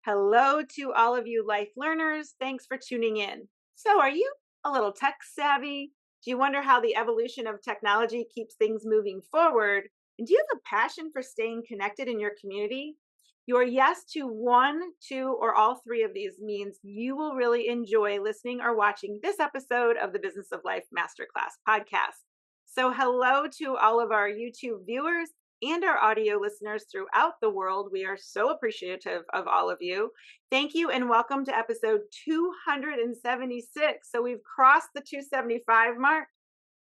Hello to all of you life learners. Thanks for tuning in. So, are you a little tech savvy? Do you wonder how the evolution of technology keeps things moving forward? And do you have a passion for staying connected in your community? Your yes to one, two, or all three of these means you will really enjoy listening or watching this episode of the Business of Life Masterclass podcast. So, hello to all of our YouTube viewers and our audio listeners throughout the world. We are so appreciative of all of you. Thank you and welcome to episode 276. So we've crossed the 275 mark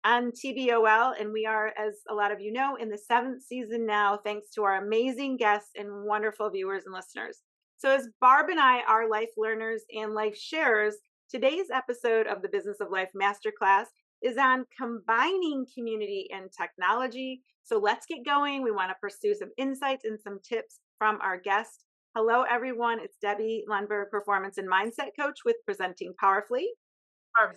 on TBOL, and we are, as a lot of you know, in the 7th season now, thanks to our amazing guests and wonderful viewers and listeners. So as Barb and I are life learners and life sharers, today's episode of the Business of Life Masterclass is on combining community and technology. So let's get going. We want to pursue some insights and some tips from our guest. Hello, everyone. It's Debbie Lundberg, Performance and Mindset Coach with Presenting Powerfully.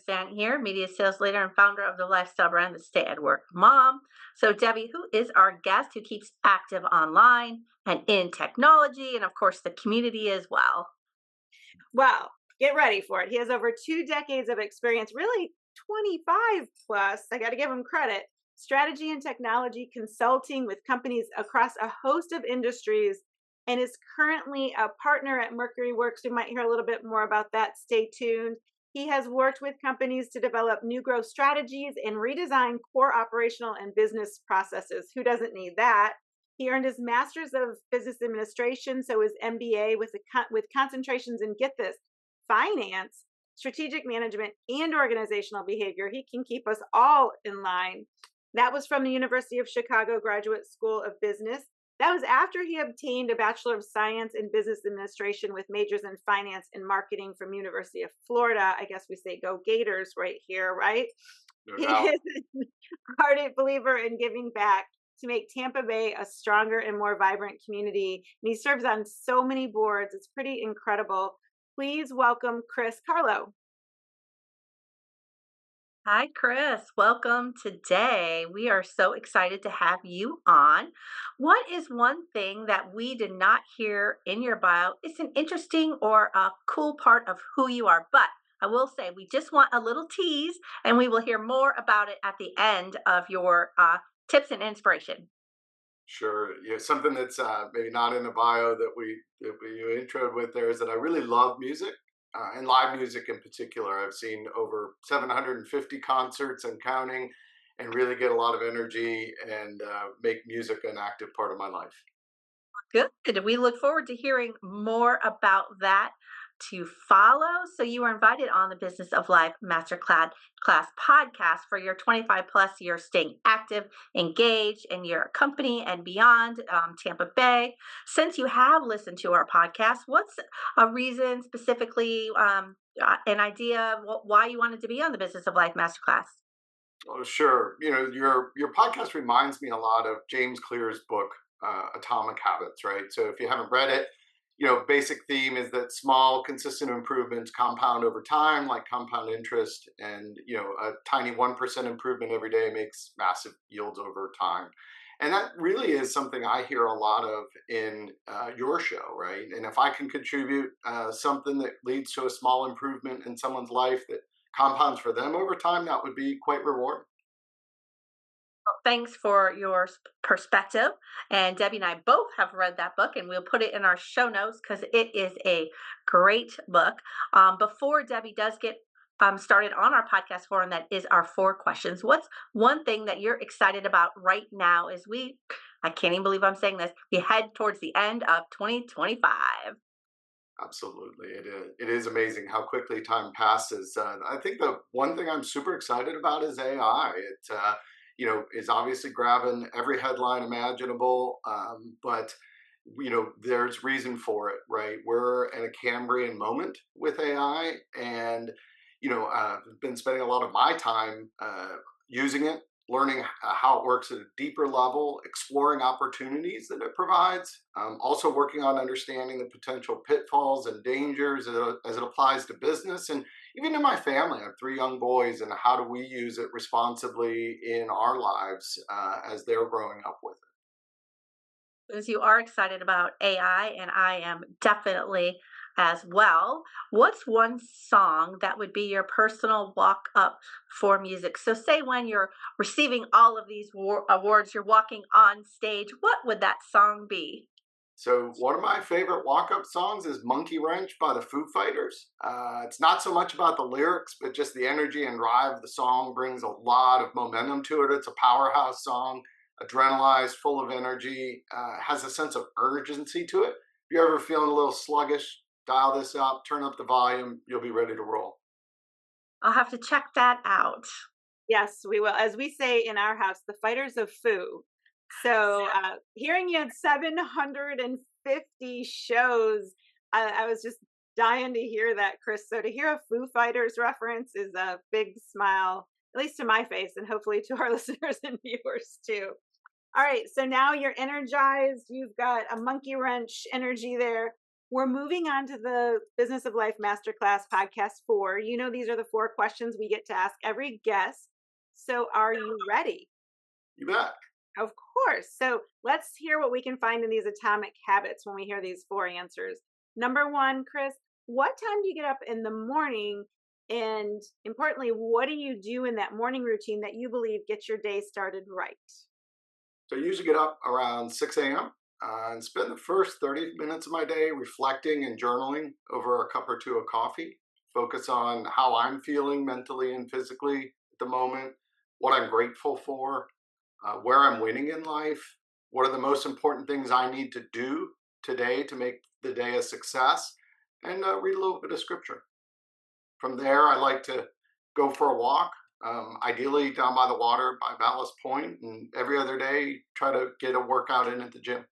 Zant here, media sales leader and founder of the lifestyle brand, The Stay at Work Mom. So, Debbie, who is our guest who keeps active online and in technology and, of course, the community as well? Well, get ready for it. He has over 2 decades of experience, really 25 plus. I got to give him credit. Strategy and technology consulting with companies across a host of industries, and is currently a partner at Mercury Works. We might hear a little bit more about that. Stay tuned. He has worked with companies to develop new growth strategies and redesign core operational and business processes. Who doesn't need that? He earned his master's of business administration, so his MBA with concentrations in, get this, finance, strategic management, and organizational behavior. He can keep us all in line. That was from the University of Chicago Graduate School of Business. That was after he obtained a Bachelor of Science in Business Administration with majors in finance and marketing from University of Florida. I guess we say go Gators right here, right? No He doubt. is a ardent believer in giving back to make Tampa Bay a stronger and more vibrant community. And he serves on so many boards. It's pretty incredible. Please welcome Chris Karlo. Hi, Chris. Welcome today. We are so excited to have you on. What is one thing that we did not hear in your bio? It's an interesting or a cool part of who you are, but I will say we just want a little tease and we will hear more about it at the end of your tips and inspiration. Sure. Yeah, something that's maybe not in the bio that we introed with there is that I really love music and live music in particular. I've seen over 750 concerts and counting, and really get a lot of energy and make music an active part of my life. Good. We look forward to hearing more about that to follow. So you are invited on the Business of Life Masterclass podcast for your 25 plus years staying active, engaged in your company and beyond Tampa Bay. Since you have listened to our podcast, what's a reason specifically, an idea why you wanted to be on the Business of Life Masterclass? Oh, sure. Your podcast reminds me a lot of James Clear's book, Atomic Habits, right? So if you haven't read it, basic theme is that small, consistent improvements compound over time, like compound interest, and a tiny 1% improvement every day makes massive yields over time. And that really is something I hear a lot of in your show, right? And if I can contribute something that leads to a small improvement in someone's life that compounds for them over time, that would be quite rewarding. Thanks for your perspective. And Debbie and I both have read that book, and we'll put it in our show notes because it is a great book. Before Debbie does get started on our podcast forum, that is our 4 questions. What's one thing that you're excited about right now as I can't even believe I'm saying this, we head towards the end of 2025? Absolutely, it is. It is amazing how quickly time passes. I think the one thing I'm super excited about is AI. It is obviously grabbing every headline imaginable, but there's reason for it, right? We're in a Cambrian moment with AI, and I've been spending a lot of my time using it, learning how it works at a deeper level, exploring opportunities that it provides, also working on understanding the potential pitfalls and dangers as it applies to business. And even in my family, I have 3 young boys, and how do we use it responsibly in our lives as they're growing up with it? since you are excited about AI, and I am definitely as well, what's one song that would be your personal walk up for music? So, say when you're receiving all of these awards, you're walking on stage, what would that song be? So one of my favorite walk-up songs is "Monkey Wrench" by the Foo Fighters. It's not so much about the lyrics, but just the energy and drive. The song brings a lot of momentum to it. It's a powerhouse song, adrenalized, full of energy, has a sense of urgency to it. If you're ever feeling a little sluggish, dial this up, turn up the volume, you'll be ready to roll. I'll have to check that out. Yes, we will. As we say in our house, the fighters of foo. So hearing you had 750 shows, I was just dying to hear that, Chris. So to hear a Foo Fighters reference is a big smile, at least to my face, and hopefully to our listeners and viewers too. All right, so now you're energized. You've got a monkey wrench energy there. We're moving on to the Business of Life Masterclass podcast 4. You know, these are the 4 questions we get to ask every guest. So are you ready? You bet. Of course. So let's hear what we can find in these atomic habits when we hear these 4 answers. Number 1, Chris, what time do you get up in the morning? And importantly, what do you do in that morning routine that you believe gets your day started right? So I usually get up around 6 a.m. And spend the first 30 minutes of my day reflecting and journaling over a cup or 2 of coffee. Focus on how I'm feeling mentally and physically at the moment, what I'm grateful for, where I'm winning in life, what are the most important things I need to do today to make the day a success, and read a little bit of scripture. From there, I like to go for a walk, ideally down by the water by Ballast Point, and every other day try to get a workout in at the gym.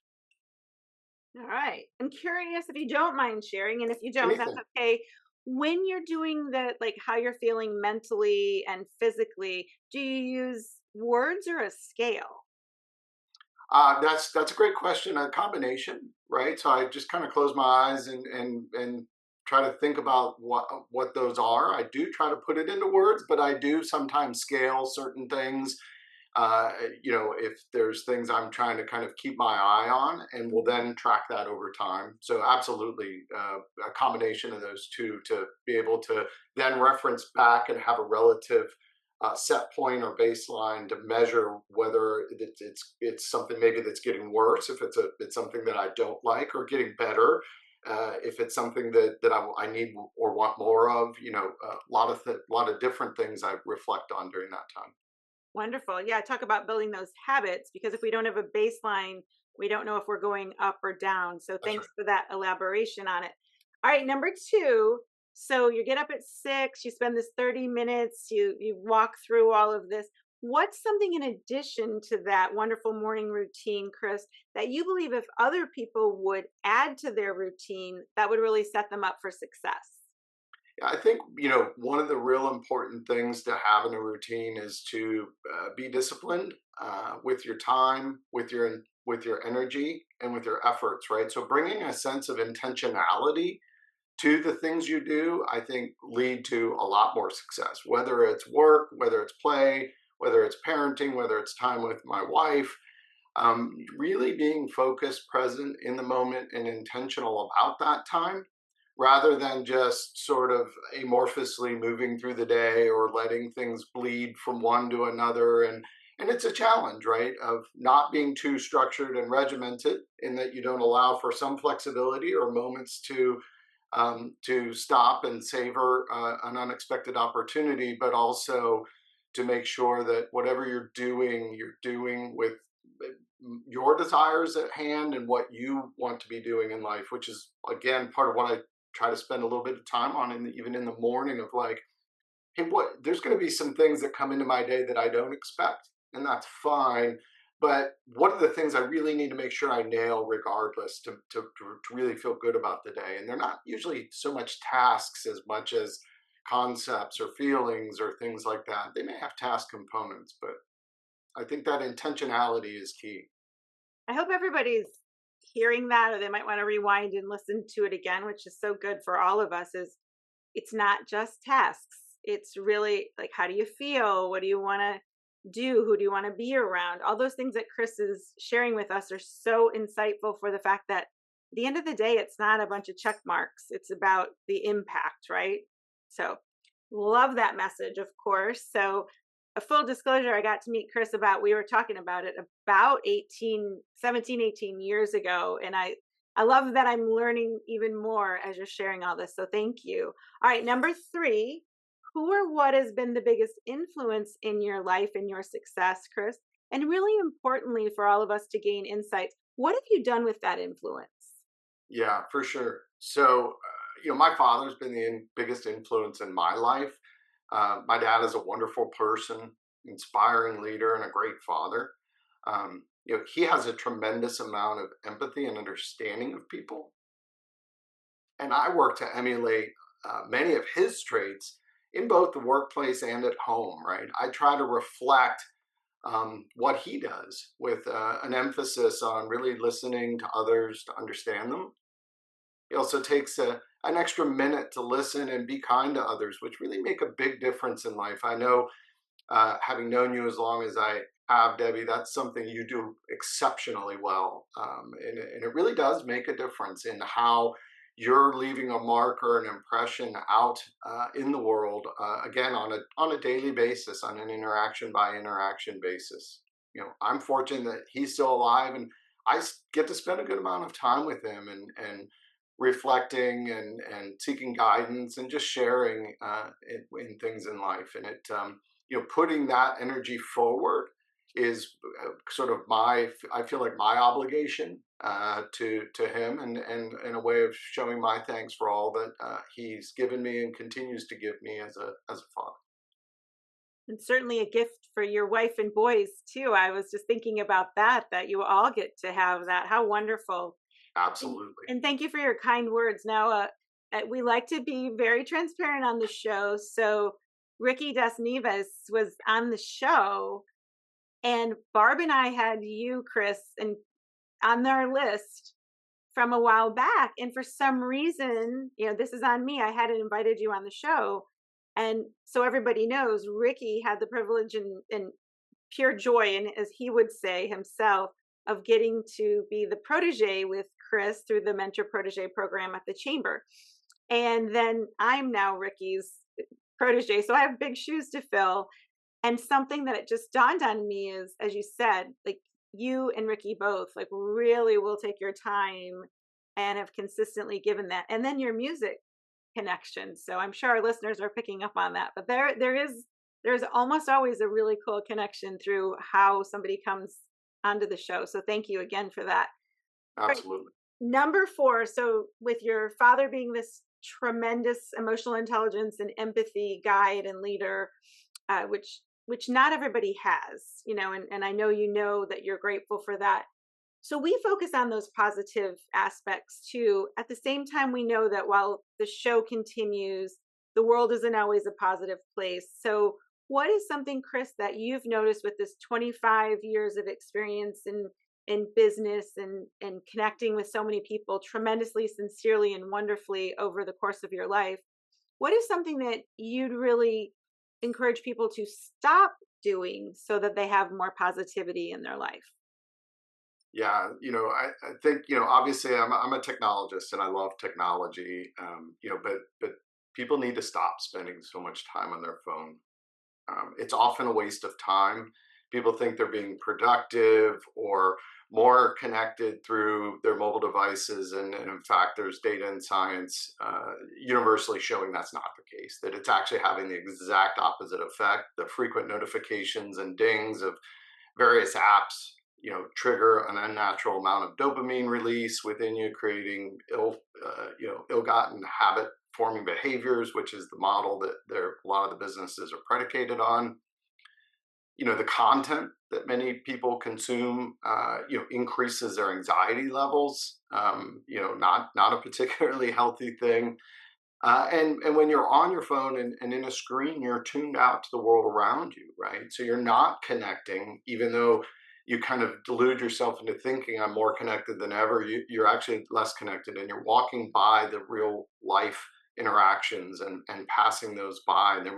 All right. I'm curious if you don't mind sharing, and if you don't, that's Anything. okay. When you're doing that, like how you're feeling mentally and physically, do you use words or a scale? That's a great question. A combination, right? So I just kind of close my eyes and try to think about what those are. I do try to put it into words, but I do sometimes scale certain things. If there's things I'm trying to kind of keep my eye on, and will then track that over time. So absolutely, a combination of those two to be able to then reference back and have a relative set point or baseline to measure whether it's something maybe that's getting worse, if it's something that I don't like, or getting better, if it's something that I need or want more of. A lot of different things I reflect on during that time. Wonderful. Yeah, talk about building those habits, because if we don't have a baseline, we don't know if we're going up or down. So That's right. thanks for that elaboration on it. All right, number 2. So you get up at 6, you spend this 30 minutes, you walk through all of this. What's something in addition to that wonderful morning routine, Chris, that you believe if other people would add to their routine, that would really set them up for success? Yeah, I think, one of the real important things to have in a routine is to be disciplined with your time, with your energy, and with your efforts, right? So bringing a sense of intentionality to the things you do, I think lead to a lot more success, whether it's work, whether it's play, whether it's parenting, whether it's time with my wife. Really being focused, present in the moment, and intentional about that time, rather than just sort of amorphously moving through the day or letting things bleed from one to another. And it's a challenge, right, of not being too structured and regimented, in that you don't allow for some flexibility or moments to stop and savor an unexpected opportunity, but also to make sure that whatever you're doing with your desires at hand and what you want to be doing in life, which is again part of what I try to spend a little bit of time on, even in the morning, of like, hey, there's going to be some things that come into my day that I don't expect, and that's fine. But what are the things I really need to make sure I nail regardless, to really feel good about the day? And they're not usually so much tasks as much as concepts or feelings or things like that. They may have task components, but I think that intentionality is key. I hope everybody's hearing that, or they might want to rewind and listen to it again, which is so good for all of us. Is it's not just tasks. It's really like, how do you feel? What do you want to do? Who do you want to be around? All those things that Chris is sharing with us are so insightful for the fact that at the end of the day, it's not a bunch of check marks. It's about the impact, right? So love that message, of course. So a full disclosure, I got to meet Chris we were talking about it about 18 years ago. And I love that I'm learning even more as you're sharing all this. So thank you. All right, number 3, who or what has been the biggest influence in your life and your success, Chris? And really importantly for all of us to gain insights, what have you done with that influence? Yeah, for sure. So, my father's been the biggest influence in my life. My dad is a wonderful person, inspiring leader, and a great father. He has a tremendous amount of empathy and understanding of people. And I work to emulate many of his traits in both the workplace and at home, right? I try to reflect what he does with an emphasis on really listening to others to understand them. It also takes an extra minute to listen and be kind to others, which really make a big difference in life. I know, having known you as long as I have, Debbie, that's something you do exceptionally well. And it really does make a difference in how you're leaving a mark or an impression out in the world, again, on a daily basis, on an interaction by interaction basis. I'm fortunate that he's still alive, and get to spend a good amount of time with him, and reflecting and seeking guidance and just sharing in things in life. And putting that energy forward is sort of I feel like my obligation to him, and a way of showing my thanks for all that he's given me and continues to give me as a father. And certainly a gift for your wife and boys too. I was just thinking about that you all get to have that. How wonderful. And, Absolutely. and thank you for your kind words. Now, we like to be very transparent on the show. So Ricky Das Neves was on the show, and Barb and I had you, Chris, and on their list from a while back. And for some reason, this is on me. I hadn't invited you on the show. And so everybody knows Ricky had the privilege and pure joy, and as he would say himself, of getting to be the protege with Chris through the mentor protege program at the chamber. And then I'm now Ricky's protege. So I have big shoes to fill. And something that it just dawned on me is, as you said, like you and Ricky both, like really will take your time and have consistently given that. And then your music connection. So I'm sure our listeners are picking up on that. But there's almost always a really cool connection through how somebody comes onto the show. So thank you again for that. Right. Absolutely. Number 4. So with your father being this tremendous emotional intelligence and empathy guide and leader, which not everybody has, and I know that you're grateful for that. So we focus on those positive aspects too. At the same time, we know that while the show continues, the world isn't always a positive place. So what is something, Chris, that you've noticed with this 25 years of experience in business and connecting with so many people tremendously, sincerely, and wonderfully over the course of your life? What is something that you'd really encourage people to stop doing so that they have more positivity in their life? Yeah, I think, obviously I'm a technologist and I love technology, but people need to stop spending so much time on their phone. It's often a waste of time. People think they're being productive or more connected through their mobile devices. And in fact, there's data and science universally showing that's not the case, that it's actually having the exact opposite effect. The frequent notifications and dings of various apps, trigger an unnatural amount of dopamine release within you, creating ill-gotten habit forming behaviors, which is the model that a lot of the businesses are predicated on. The content that many people consume, increases their anxiety levels. Not a particularly healthy thing. And when you're on your phone and in a screen, you're tuned out to the world around you, right? So you're not connecting, even though you kind of delude yourself into thinking I'm more connected than ever. You're actually less connected, and you're walking by the real life interactions and passing those by. And they're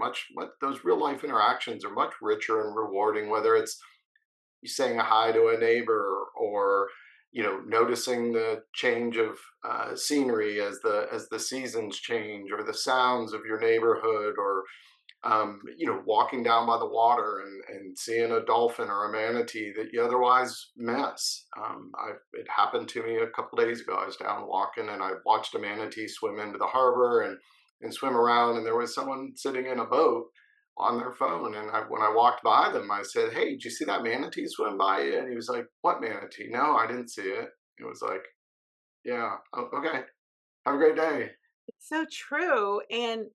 those real life interactions are much richer and rewarding, whether it's you saying a hi to a neighbor, or noticing the change of scenery as the seasons change, or the sounds of your neighborhood, or walking down by the water and seeing a dolphin or a manatee that you otherwise miss. It happened to me a couple days ago. I was down walking and I watched a manatee swim into the harbor and swim around, and there was someone sitting in a boat on their phone. And when I walked by them, I said, "Hey, did you see that manatee swim by you?" And he was like, "What manatee?" "No, I didn't see it." It was like, "Yeah, okay. Have a great day." It's so true. And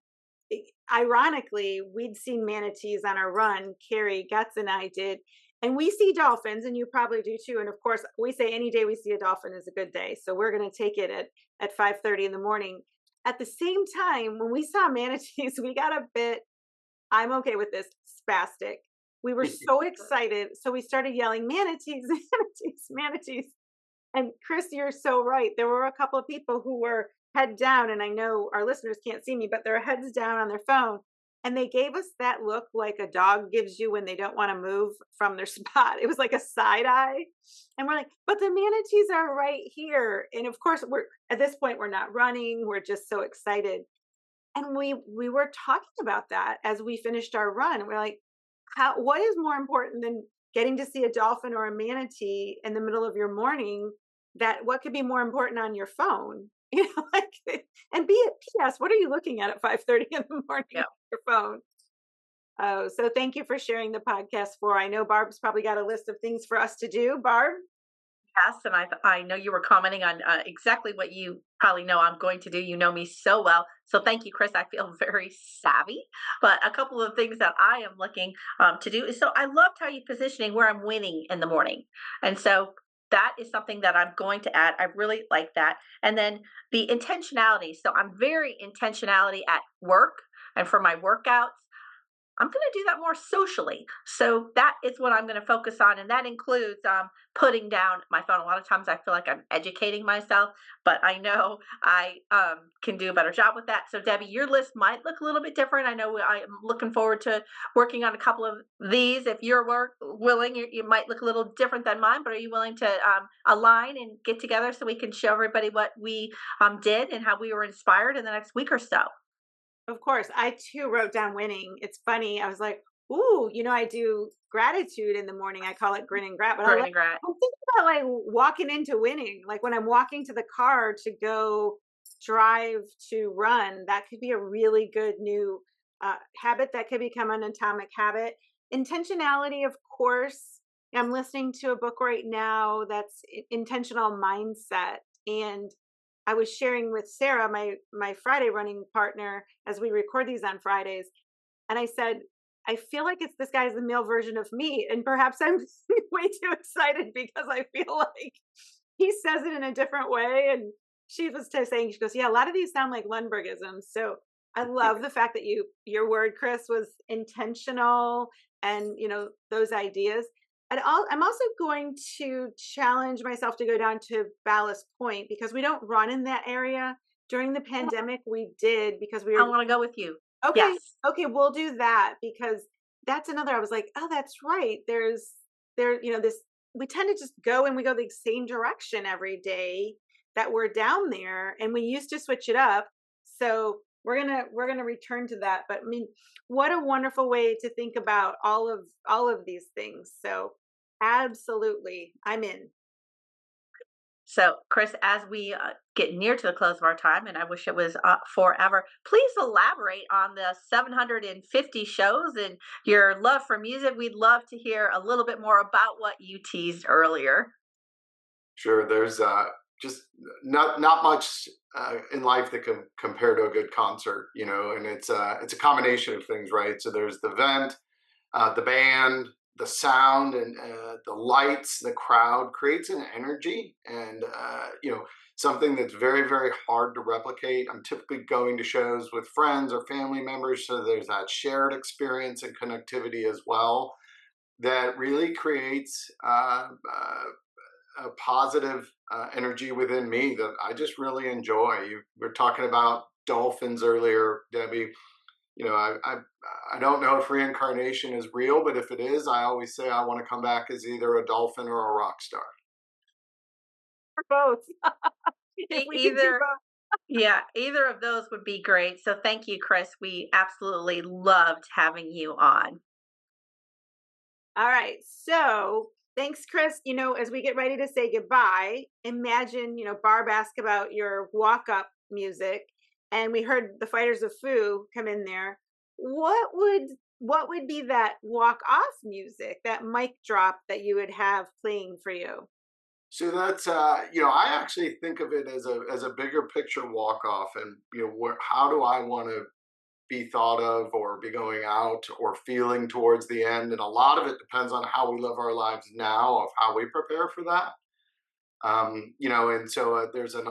ironically, we'd seen manatees on our run. Carrie, Guts, and I did. And we see dolphins, and you probably do too. And of course, we say any day we see a dolphin is a good day. So we're going to take it at 5:30 in the morning. At the same time, when we saw manatees, we got a bit, I'm okay with this, spastic. We were so excited. So we started yelling, "Manatees, manatees, manatees." And Chris, you're so right. There were a couple of people who were head down, and I know our listeners can't see me, but their heads down on their phone. And they gave us that look like a dog gives you when they don't want to move from their spot. It was like a side eye. And we're like, "But the manatees are right here." And of course, we're at this point, we're not running. We're just so excited. And we were talking about that as we finished our run. We're like, what is more important than getting to see a dolphin or a manatee in the middle of your morning? That what could be more important on your phone? Like, and P.S. What are you looking at 5:30 in the morning Yeah. on your phone? Oh, so thank you for sharing the podcast. I know Barb's probably got a list of things for us to do. Barb? Yes, and I know you were commenting on exactly what you probably know I'm going to do. You know me so well. So thank you, Chris. I feel very savvy. But a couple of things that I am looking to do is, so I loved how you positioning where I'm winning in the morning. And so that is something that I'm going to add. I really like that. And then the intentionality. So I'm very intentionality at work and for my workouts. I'm going to do that more socially. So that is what I'm going to focus on. And that includes putting down my phone. A lot of times I feel like I'm educating myself, but I know I can do a better job with that. So, Debbie, your list might look a little bit different. I know I'm looking forward to working on a couple of these. If you're willing, you might look a little different than mine, but are you willing to align and get together so we can show everybody what we did and how we were inspired in the next week or so? Of course, I too wrote down winning. It's funny. I was like, "Ooh, I do gratitude in the morning. I call it grin and grat." But Grin and grat. I'm thinking about like walking into winning. Like when I'm walking to the car to go drive to run, that could be a really good new habit that could become an atomic habit. Intentionality, of course. I'm listening to a book right now that's intentional mindset, and I was sharing with Sarah, my Friday running partner, as we record these on Fridays, and I said, "I feel like it's this guy's the male version of me, and perhaps I'm way too excited because I feel like he says it in a different way." And she was saying, she goes, "Yeah, a lot of these sound like Lundbergisms." So I love the fact that your word, Chris, was intentional, and those ideas. And I'm also going to challenge myself to go down to Ballast Point because we don't run in that area. During the pandemic, we did because we I were want to go with you. okay. Yes. Okay, we'll do that because that's another. I was like, "Oh, that's right. This we tend to just go and we go the same direction every day that we're down there, and we used to switch it up. So we're gonna return to that. But I mean, what a wonderful way to think about all of these things. So absolutely, I'm in. So, Chris, as we get near to the close of our time, and I wish it was forever, please elaborate on the 750 shows and your love for music. We'd love to hear a little bit more about what you teased earlier. Sure, there's just not much in life that can compare to a good concert, and it's a combination of things, right? So there's the event, the band, the sound, and the lights, the crowd creates an energy, and something that's very, very hard to replicate. I'm typically going to shows with friends or family members, so there's that shared experience and connectivity as well that really creates a positive energy within me that I just really enjoy. We're talking about dolphins earlier, Debbie. I don't know if reincarnation is real, but if it is, I always say I want to come back as either a dolphin or a rock star. For both. If we could do Either, both. yeah, either of those would be great. So thank you, Chris. We absolutely loved having you on. All right. So thanks, Chris. As we get ready to say goodbye, imagine, Barb asked about your walk up music, and we heard the Fighters of Foo come in there. What would be that walk off music, that mic drop that you would have playing for you? So that's I actually think of it as a bigger picture walk off, and how do I want to be thought of or be going out or feeling towards the end, and a lot of it depends on how we live our lives now, of how we prepare for that. And so there's a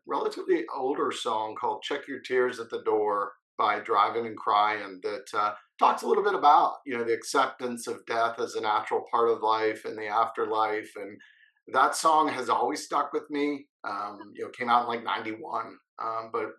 relatively older song called "Check Your Tears at the Door" by Drivin and Cryin that talks a little bit about the acceptance of death as a natural part of life and the afterlife, and that song has always stuck with me. Came out in like '91, but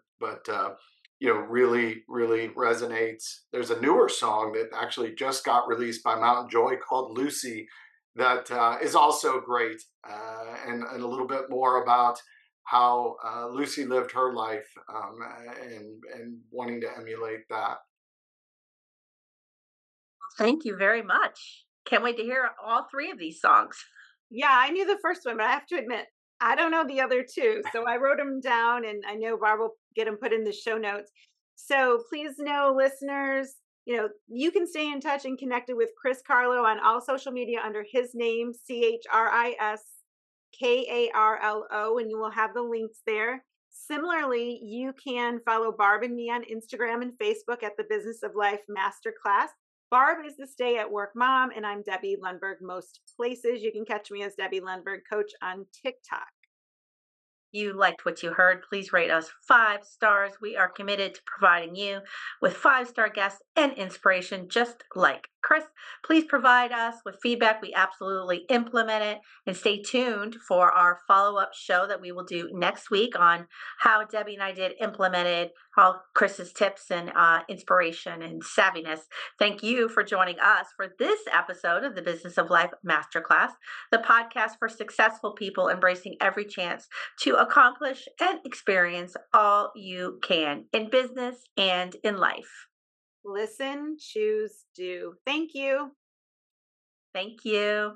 really, really resonates. There's a newer song that actually just got released by Mountain Joy called "Lucy" that is also great, and a little bit more about how Lucy lived her life, and wanting to emulate that. Thank you very much. Can't wait to hear all three of these songs. Yeah, I knew the first one, but I have to admit, I don't know the other two. So I wrote them down, and I know Barb will get them put in the show notes. So please know, listeners, you can stay in touch and connected with Chris Karlo on all social media under his name, ChrisKarlo, and you will have the links there. Similarly, you can follow Barb and me on Instagram and Facebook at the Business of Life Masterclass. Barb is the stay at work mom, and I'm Debbie Lundberg most places. You can catch me as Debbie Lundberg Coach on TikTok. You liked what you heard, please rate us 5 stars. We are committed to providing you with 5-star guests and inspiration, just like Chris. Please provide us with feedback. We absolutely implement it. And stay tuned for our follow-up show that we will do next week on how Debbie and I implemented all Chris's tips and inspiration and savviness. Thank you for joining us for this episode of the Business of Life Masterclass, the podcast for successful people embracing every chance to accomplish and experience all you can in business and in life. Listen, choose, do. Thank you. Thank you.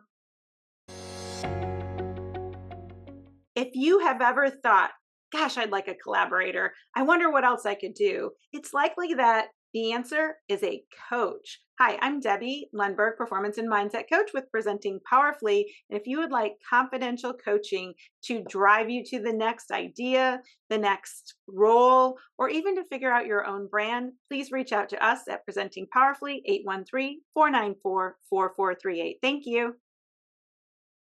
If you have ever thought, gosh, I'd like a collaborator, I wonder what else I could do, it's likely that the answer is a coach. Hi, I'm Debbie Lundberg, Performance and Mindset Coach with Presenting Powerfully. And if you would like confidential coaching to drive you to the next idea, the next role, or even to figure out your own brand, please reach out to us at Presenting Powerfully, 813-494-4438. Thank you.